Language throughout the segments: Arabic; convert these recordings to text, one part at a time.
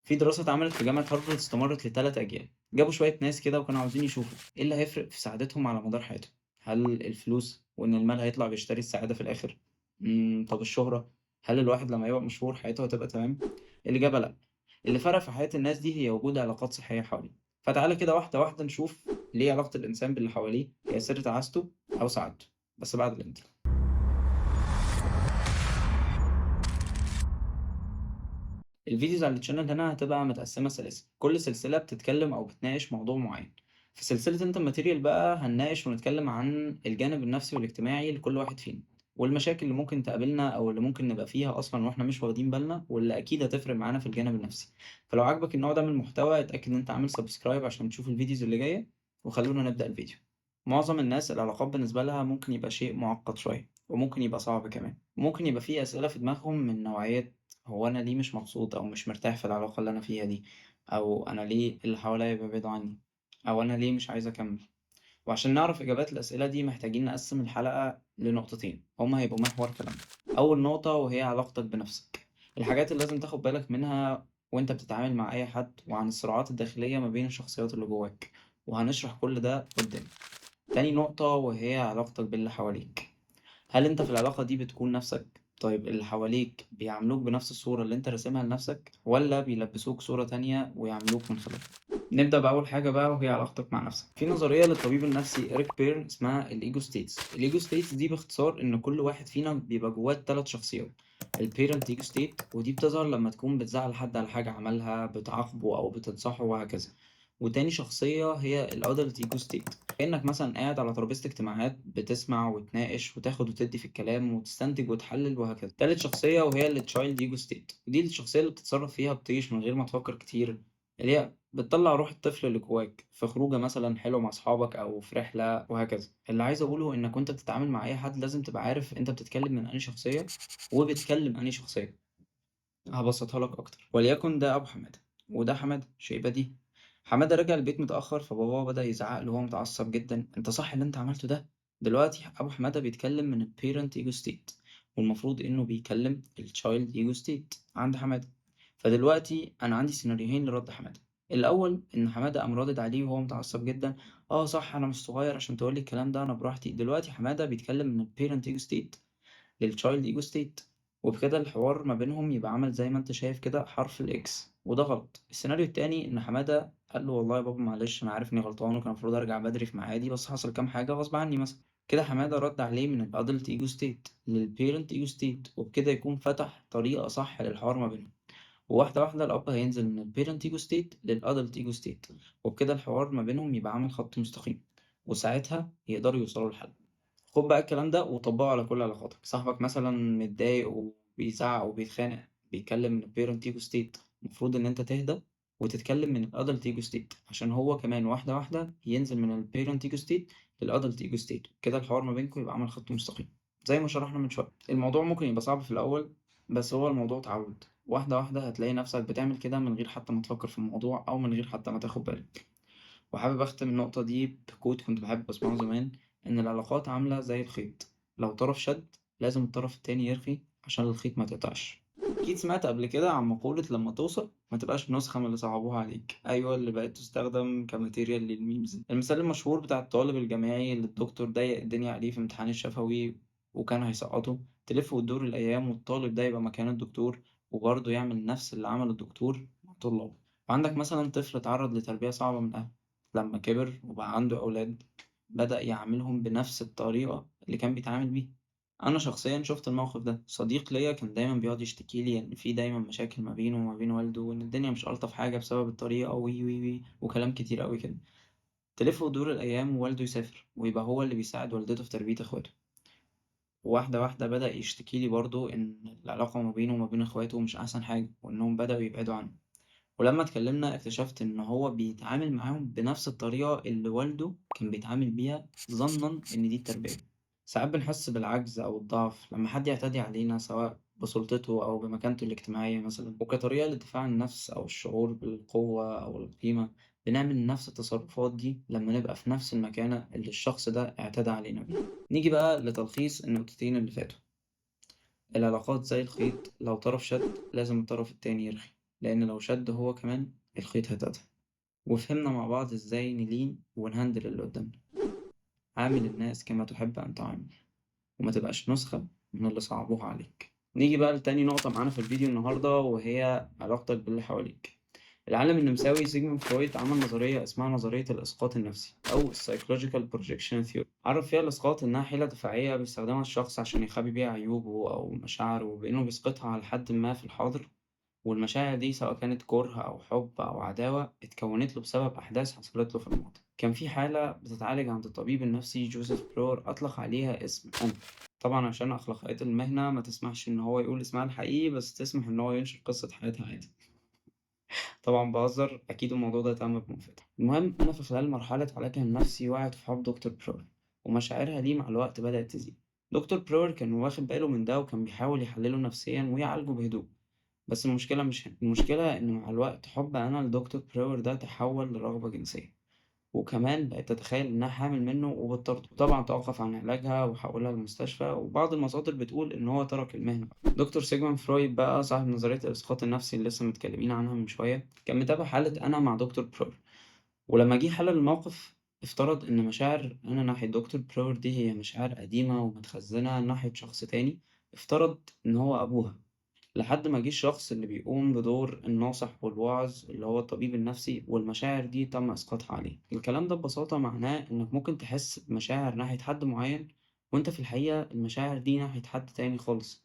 في دراسة اتعملت في جامعة هارفارد استمرت ل3 أجيال، جابوا شوية ناس كده وكانوا عاوزين يشوفوا إيه اللي هيفرق في سعادتهم على مدار حياتهم، هل الفلوس وإن المال هيطلع بيشتري السعادة في الآخر؟ طب الشهرة، هل الواحد لما يبقى مشهور حياته هتبقى تمام؟ الإجابة لأ، اللي فرق في حياة الناس دي هي وجود علاقات صحية حواليه، فتعالى كده واحدة واحدة نشوف ليه علاقة الإنسان باللي حواليه هي سر تعاسته أو سعادته، بس بعد الانترو. الفيديوز على الchannel هنا هتبقى متقسّمة سلاسل، كل سلسلة بتتكلّم أو بتناقش موضوع معيّن. في سلسلة أنت material بقى هنناقش ونتكلّم عن الجانب النفسي والاجتماعي لكل واحد فينا، والمشاكل اللي ممكن تقابلنا أو اللي ممكن نبقى فيها أصلًا وإحنا مش واخدين بالنا، واللي أكيد هتفرق معانا في الجانب النفسي. فلو عاجبك النوع ده من المحتوى اتأكد إن أنت عامل subscribe عشان تشوف الفيديوز اللي جاية، وخلّونا نبدأ الفيديو. معظم الناس العلاقات بالنسبة لها ممكن يبقى شيء مُعقّد شوية، وممكن يبقى صعب كمان، وممكن يبقى في أسئلة في دماغهم من نوعية هو أنا ليه مش مبسوط أو مش مرتاح في العلاقة اللي أنا فيها دي، أو أنا ليه اللي حواليّا بيبعدوا عني، أو أنا ليه مش عايز أكمّل. وعشان نعرف إجابات الأسئلة دي محتاجين نقسّم الحلقة لنقطتين هما هيبقوا محور كلامنا. أول نقطة وهي علاقتك بنفسك، الحاجات اللي لازم تاخد بالك منها وأنت بتتعامل مع أي حد، وعن الصراعات الداخلية ما بين الشخصيات اللي جواك، وهنشرح كل ده قدّام. تاني نقطة وهي علاقتك باللي حواليك، هل أنت في العلاقة دي بتكون نَفْسك؟ طيب اللي حواليك بيعاملوك بنَفْس الصورة اللي أنت راسمها لنَفْسك والّا بيلبّسوك صورة تانية ويعاملوك من خلالها؟ نبدأ بأول حاجة بقى وهي علاقتك مع نَفْسك. في نظرية للطبيب النفسي إريك بيرن اسمها الego states. الego states دي باختصار إن كل واحد فينا بيبقى جواه 3 شخصيات. الparent ego state ودي بتظهر لمّا تكون بتزعّل حد على حاجة عملها، بتعاقبه أو بتنصحه وهكذا. وتاني شخصية هي الadult ego state. كأنك مثلًا قاعد على ترابيزة اجتماعات بتسمع وتناقش وتاخد وتدّي في الكلام وتستنتج وتحلل وهكذا. تالت شخصية وهي الchild ego state ودي الشخصية اللي بتتصرف فيها بطيش من غير ما تفكر كتير، اللي هي بتطلّع روح الطفل اللي جواك في خروجة مثلًا حلوة مع أصحابك أو في رحلة وهكذا. اللي عايز أقوله إنك وأنت بتتعامل مع أي حد لازم تبقى عارف أنت بتتكلم من أنهي شخصية وبتكلم أنهي شخصية. هابسّطها لك أكتر، وليكن ده أبو حمادة، وده حمادة، شيء بديهي. حمادة رجع البيت متأخّر، فباباه بدأ يزعّق له وهو متعصّب جدًا: "أنت صح اللي أنت عملته ده؟" دلوقتي أبو حمادة بيتكلّم من الparent ego state والمفروض إنه بيكلّم الchild ego state عند حمادة. فدلوقتي أنا عندي سيناريوهين لرَد حمادة. الأول إن حمادة قام رادد عليه وهو متعصّب جدًا: "آه صح، أنا مش صغير عشان تقول لي الكلام ده، أنا براحتي." دلوقتي حمادة بيتكلّم من الparent ego state للchild ego state، وبكده الحوار ما بينهم يبقى عامل زي ما أنت شايف كده حرف الX، وده غلط. السيناريو التاني إن حمادة قال له: "والله يا بابا معلش أنا عارف إني غلطان وكان المفروض أرجع بدري في ميعادي، بس حصل كام حاجة غصب عني مثلًا." كده حمادة رد عليه من الadult ego state للparent ego state، وبكده يكون فتح طريقة صح للحوار ما بينهم. وواحدة واحدة الأب هينزل من الparent ego state للadult ego state، وبكده الحوار ما بينهم يبقى عامل خط مستقيم، وساعتها يقدروا يوصلوا لحل. خُد بقى الكلام ده وطبّقه على كل علاقاتك. صاحبك مثلًا متضايق وبيزعّق وبيتخانق، بيتكلّم من الparent ego state، المفروض إن أنت تهدى وتتكلّم من الadult ego state عشان هو كمان واحدة واحدة ينزل من الparent ego state للadult ego state، كده الحوار ما بينكم يبقى عامل خط مستقيم، زي ما شرحنا من شوية. الموضوع ممكن يبقى صعب في الأول، بس هو الموضوع تعوّد، واحدة واحدة هتلاقي نَفْسك بتعمل كده من غير حتى ما تفكّر في الموضوع أو من غير حتى ما تاخد بالك. وحابب أختم النقطة دي بquote كنت باحب أسمعه زمان: إن العلاقات عاملة زي الخيط، لو طرف شد لازم الطرف التاني يرخي عشان الخيط ما يتقطعش. أكيد سمعت قبل كده عن مقولة لما توصل ما تبقاش نسخة من اللي صعبوها عليك، أيوة اللي بقت تستخدم كماتيريال للميمز. المثال المشهور بتاع الطالب الجامعي اللي الدكتور ضيق الدنيا عليه في امتحان الشفوي وكان هيسقطه، تلف وتدور الأيام والطالب ده يبقى مكان الدكتور وبرضه يعمل نفس اللي عمله الدكتور مع طلابه. وعندك مثلا طفل اتعرض لتربية صعبة من أهله، لما كبر وبقى عنده أولاد بدأ يعاملهم بنفس الطريقة اللي كان بيتعامل بيها. أنا شخصيًا شُفت الموقف ده، صديق ليّا كان دايمًا بيقعد يشتكي لي إن في دايمًا مشاكل ما بينه وما بين والده، وإن الدنيا مش ألطف حاجة بسبب الطريقة وكلام كتير أوي كده. تلِف وتدور الأيام ووالده يسافر، ويبقى هو اللي بيساعد والدته في تربية إخواته. وواحدة واحدة بدأ يشتكي لي برضه إن العلاقة ما بينه وما بين إخواته مش أحسن حاجة، وإنهم بدأوا يبعدوا عنه. ولمّا اتكلمنا اكتشفت إن هو بيتعامل معاهم بنفس الطريقة اللي والده كان بيتعامل بيها ظنًا إن دي التربية. ساعات بنحس بالعجز أو الضعف لمّا حد يعتدي علينا سواء بسُلطته أو بمكانته الاجتماعية مثلًا، وكطريقة للدفاع عن النفس أو الشعور بالقوة أو القيمة، بنعمل نفس التصرفات دي لمّا نبقى في نفس المكانة اللي الشخص ده اعتدى علينا بيها. نيجي بقى لتلخيص النقطتين اللي فاتوا. العلاقات زي الخيط، لو طرف شد لازم الطرف التاني يرخي، لأن لو شد هو كمان الخيط هيتقطع. وفهمنا مع بعض إزاي نلين ونهندل اللي قدامنا. عامل الناس كما تحب أن تعامل، وما تبقاش نسخة من اللي صعبوها عليك. نيجي بقى لتاني نقطة معانا في الفيديو النهاردة، وهي علاقتك باللي حواليك. العالم النمساوي سيجموند فرويد عمل نظرية اسمها نظرية الإسقاط النفسي أو Psychological Projection Theory. عرف فيها الإسقاط إنها حيلة دفاعية بيستخدمها الشخص عشان يخبي بيها عيوبه أو مشاعره، بإنه بيسقطها على حد ما في الحاضر. والمشاعر دي سواء كانت كره أو حب أو عداوة اتكونت له بسبب أحداث حصلت له في الماضي. كان في حالة بتتعالج عند الطبيب النفسي جوزيف برور أطلق عليها اسم أنا، طبعا عشان أخلاقيات المهنة ما تسمحش إن هو يقول اسمها الحقيقي، بس تسمح إن هو ينشر قصة حياتها عادي. طبعا بهزر، أكيد الموضوع ده تم بموافقتها. المهم أنا في خلال مرحلة علاجها النفسي وقعت في حب دكتور برور، ومشاعرها ليه مع الوقت بدأت تزيد. دكتور برور كان واخد باله من ده وكان بيحاول يحلله نفسيا ويعالجه بهدوء. بس المشكلة مش هنا، المشكلة إن مع الوقت حب أنا لدكتور براور ده تحول لرغبة جنسية، وكمان بقت تتخيل إنها حامل منه وبتطارده. وطبعا توقف عن علاجها وحولها لمستشفى، وبعض المصادر بتقول إن هو ترك المهنة. دكتور سيجموند فرويد بقى صاحب نظرية الإسقاط النفسي اللي لسه متكلمين عنها من شوية كان متابع حالة أنا مع دكتور براور، ولما جه حلل الموقف افترض إن مشاعر أنا ناحية دكتور براور دي هي مشاعر قديمة ومتخزنة ناحية شخص تاني، افترض إن هو أبوها. لحد ما جه الشخص اللي بيقوم بدور الناصح والواعظ اللي هو الطبيب النفسي، والمشاعر دي تم إسقاطها عليه. الكلام ده ببساطة معناه إنك ممكن تحس بمشاعر ناحية حد معين، وإنت في الحقيقة المشاعر دي ناحية حد تاني خالص.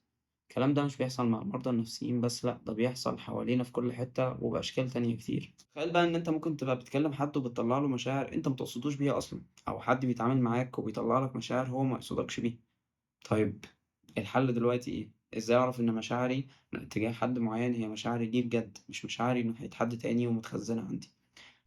الكلام ده مش بيحصل مع المرضى النفسيين بس، لأ، ده بيحصل حوالينا في كل حتة وبأشكال تانية كتير. تخيل بقى إن أنت ممكن تبقى بتكلم حد وبتطلع له مشاعر أنت متقصدوش بيها أصلا، أو حد بيتعامل معاك وبيطلع لك مشاعر هو ما يقصدكش بيها. طيب، الحل دلوقتي إيه؟ إزاي أعرف إن مشاعري تجاه حد معين هي مشاعري ليه بجد، مش مشاعري ناحية حد تاني ومتخزنة عندي؟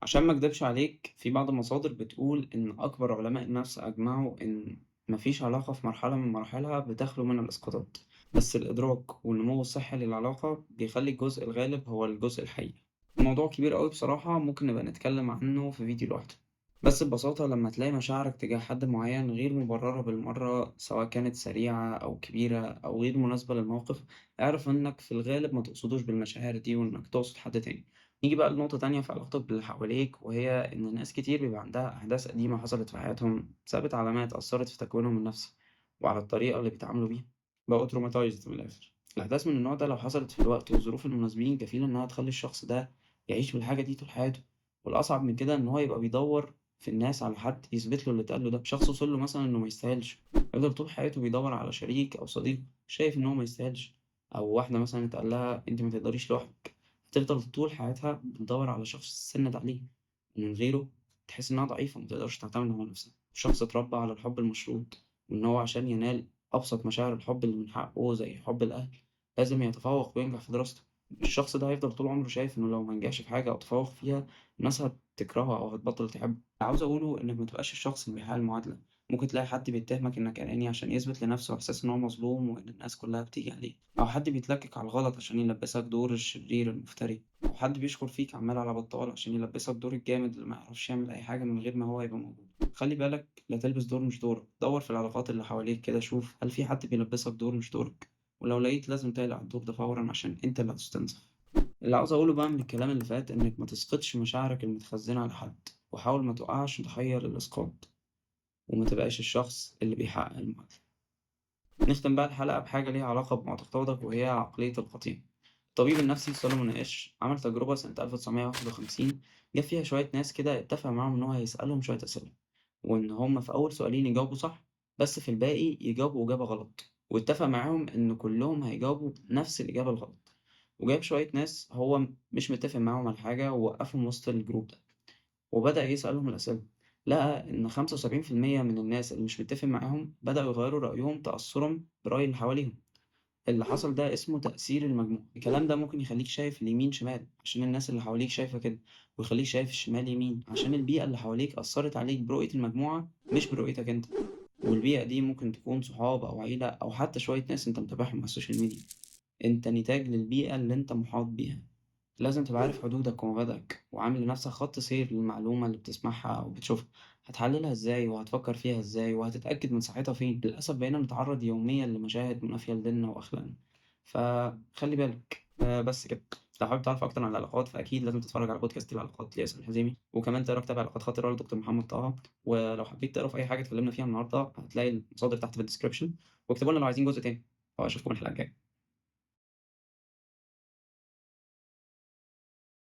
عشان ما أكدبش عليك، في بعض المصادر بتقول إن أكبر علماء النفس أجمعوا إن مفيش علاقة في مرحلة من مراحلها بتخلو من الإسقاطات، بس الإدراك والنمو الصحي للعلاقة بيخلي الجزء الغالب هو الجزء الحقيقي. الموضوع كبير أوي بصراحة، ممكن نبقى نتكلم عنه في فيديو لوحده. بس ببساطة لما تلاقي مشاعرك تجاه حد معين غير مبررة بالمرة، سواء كانت سريعة أو كبيرة أو غير مناسبة للموقف، اعرف إنك في الغالب ما تقصدوش بالمشاعر دي وإنك تقصد حد تاني. نيجي بقى لنقطة تانية في علاقتك باللي حواليك، وهي إن ناس كتير بيبقى عندها أحداث قديمة حصلت في حياتهم سابت علامات أثرت في تكوينهم النفسي وعلى الطريقة اللي بيتعاملوا بيها. بقوا traumatized من الآخر. الأحداث من النوع ده لو حصلت في الوقت والظروف المناسبين كفيلة إنها تخلي الشخص ده يعيش بالحاجة دي طول حياته. والأصعب من كده إن هو يبقى بيدور في الناس على حد يثبت له اللي اتقال له ده. شخص وصل له مثلا إنه ما يستاهلش، يفضل طول حياته بيدور على شريك أو صديق شايف إن هو ما يستاهلش. أو واحدة مثلا اتقال لها أنت ما تقدريش لوحدك، هتفضل طول حياتها بتدور على شخص تسند عليه، ومن غيره تحس إنها ضعيفة متقدرش تعتمد على نفسها. شخص اتربى على الحب المشروط، وإن هو عشان ينال أبسط مشاعر الحب اللي من حقه زي حب الأهل لازم يتفوق وينجح في دراسته. الشخص ده هيفضل طول عمره شايف إنه لو منجحش في حاجة أو تفوق فيها الناس هتكرهه أو هتبطل تحبه. اللي عاوز أقوله إنك متبقاش الشخص اللي بيحقق المعادلة. ممكن تلاقي حد بيتهمك إنك أناني عشان يثبت لنفسه إحساس إن هو مظلوم وإن الناس كلها بتيجي عليه، أو حد بيتلكك على الغلط عشان يلبسك دور الشرير المفتري، أو حد بيشكر فيك عمال على بطال عشان يلبسك دور الجامد اللي ما يعرفش يعمل أي حاجة من غير ما هو يبقى موجود. خلي بالك، لا تلبس دور مش دورك. دور في العلاقات اللي حواليك كده، شوف هل في حد بيلبسك دور مش دورك، ولو لقيت لازم تقلع الدور ده فورا عشان أنت اللي هتستنزف. اللي عاوز أقوله بقى من الكلام اللي فات إنك ما تسقطش مشاعرك المتخزنة على حد، وحاول ما تقعش ضحية للإسقاط، وما تبقاش الشخص اللي بيحقق المعادلة. نختم بقى الحلقة بحاجة ليها علاقة بمعتقداتك، وهي عقلية القطيع. الطبيب النفسي سولومون إيش عمل تجربة سنة 1951 جاب فيها شوية ناس كده اتفق معاهم إن هو هيسألهم شوية أسئلة، وإن هما في أول سؤالين يجاوبوا صح، بس في الباقي يجاوبوا إجابة غلط. واتفق معاهم إن كلهم هيجاوبوا نفس الإجابة الغلط. وجاب شوية ناس هو مش متفق معاهم على حاجة ووقفهم وسط الجروب ده، وبدأ يسألهم الأسئلة. لقى إن 75% من الناس اللي مش متفق معاهم بدأوا يغيروا رأيهم تأثرا برأي اللي حواليهم. اللي حصل ده اسمه تأثير المجموع. الكلام ده ممكن يخليك شايف اليمين شمال عشان الناس اللي حواليك شايفة كده، ويخليك شايف الشمال يمين عشان البيئة اللي حواليك أثرت عليك برؤية المجموعة مش برؤيتك أنت. والبيئة دي ممكن تكون صحاب أو عيلة أو حتى شوية ناس أنت متابعهم على السوشيال ميديا. أنت نتاج للبيئة اللي أنت محاط بيها. لازم تبقى عارف حدودك ومبادئك، وعامل لنفسك خط سير للمعلومة اللي بتسمعها أو بتشوفها. هتحللها إزاي وهتفكر فيها إزاي وهتتأكد من صحتها فين. للأسف بقينا نتعرض يوميا لمشاهد منافية لديننا وأخلاقنا، فخلي بالك. بس كده. لو حابب تعرف أكتر عن العلاقات فأكيد لازم تتفرّج على بودكاست العلاقات لياسر الحزيمي، وكمان تقرا كتاب علاقات خطرة لدكتور محمد طه، ولو حبيت تقرا في أي حاجة اتكلمنا فيها النهارده هتلاقي المصادر تحت في الdescription، واكتبوا لنا لو عايزين جزء تاني، وأشوفكم الحلقة الجاية.